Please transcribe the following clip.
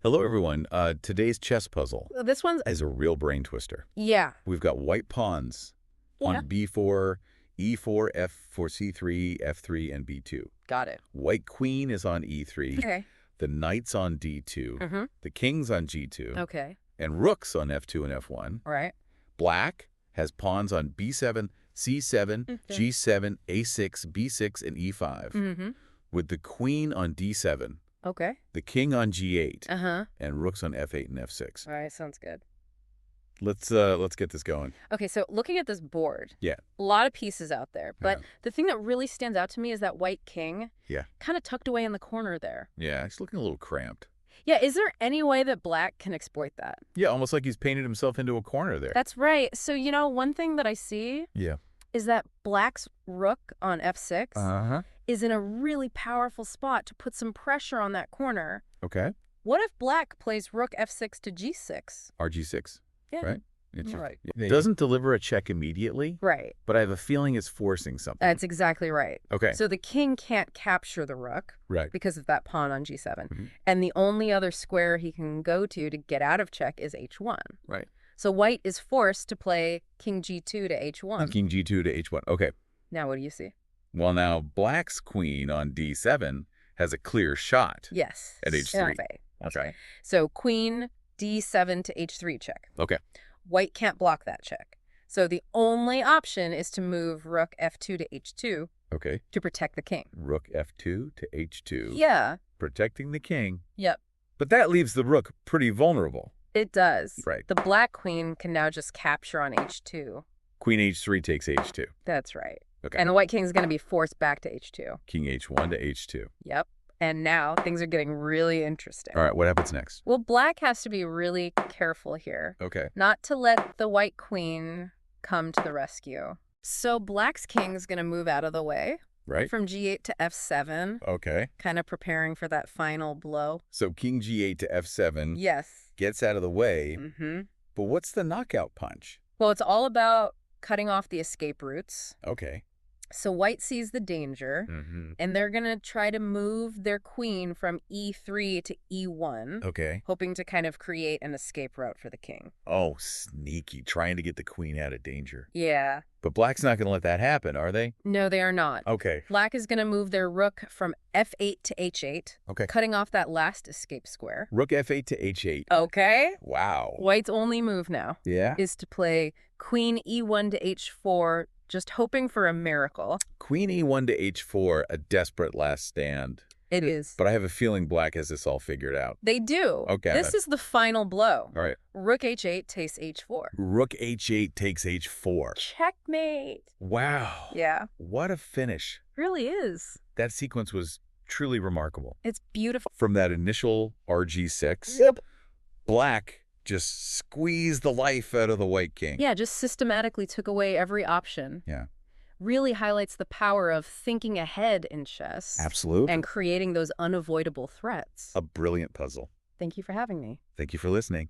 Hello, everyone. Today's chess puzzle This one's, is a real brain twister. yeah. We've got white pawns Yeah. on b4, e4, f4, c3, f3, and b2. Got it. White queen is on e3. Okay. The knight's on d2. Mm-hmm. The king's on g2. Okay. And rook's on f2 and f1. All right. Black has pawns on b7, c7, Okay. g7, a6, b6, and e5. Mm-hmm. With the queen on d7, Okay. the king on g8, Uh-huh. and rooks on f8 and f6. All right. Sounds good. Let's get this going. Okay. So looking at this board, Yeah. a lot of pieces out there. But Yeah. the thing that really stands out to me is that white king Yeah. kind of tucked away in the corner there. Yeah, he's looking a little cramped. Yeah. Is there any way that black can exploit that? Yeah, almost like he's painted himself into a corner there. That's right. So, one thing that I see Yeah. is that black's rook on f6 Uh-huh. is in a really powerful spot to put some pressure on that corner. Okay. What if black plays rook f6 to g6? RG6. Yeah. Right? It's Right. It doesn't deliver a check immediately, Right. but I have a feeling it's forcing something. That's exactly right. Okay. So the king can't capture the rook Right. because of that pawn on g7. Mhm. And the only other square he can go to get out of check is h1. Right. So white is forced to play king g2 to h1. King g2 to h1. Okay. Now what do you see? Well, now black's queen on d7 has a clear shot Yes. at h3. Okay. Okay. So queen d7 to h3 check. Okay. White can't block that check. So the only option is to move rook f2 to h2 Okay. to protect the king. Rook f2 to h2. Yeah. Protecting the king. Yep. But that leaves the rook pretty vulnerable. It does. Right. The black queen can now just capture on h2. Queen h3 takes h2. That's right. Okay. And the white king is going to be forced back to h2. King h1 to h2. Yep. And now things are getting really interesting. All right, what happens next? Well, black has to be really careful here, Okay. not to let the white queen come to the rescue. So black's king is going to move out of the way Right? from g8 to f7, Okay. kind of preparing for that final blow. So king g8 to f7 Yes. gets out of the way, Mm-hmm. but what's the knockout punch? Well, it's all about cutting off the escape routes. Okay. So white sees the danger, Mm-hmm. and they're going to try to move their queen from e3 to e1, Okay. hoping to kind of create an escape route for the king. Oh, sneaky, trying to get the queen out of danger. Yeah. But black's not going to let that happen, are they? No, they are not. Okay. Black is going to move their rook from f8 to h8, Okay. cutting off that last escape square. Rook f8 to h8. Okay. Wow. White's only move now Yeah. is to play queen e1 to h4, just hoping for a miracle. Queen e1 to h4, a desperate last stand. It is. But I have a feeling black has this all figured out. They do. Okay. This is the final blow. All right. Rook h8 takes h4. Rook h8 takes h4. Checkmate. Wow. Yeah, What a finish. really is. That sequence was truly remarkable. It's beautiful. From that initial RG6, black just squeezed the life out of the white king. Yeah, just systematically took away every option. Yeah. Really highlights the power of thinking ahead in chess. Absolutely. And creating those unavoidable threats. A brilliant puzzle. Thank you for having me. Thank you for listening.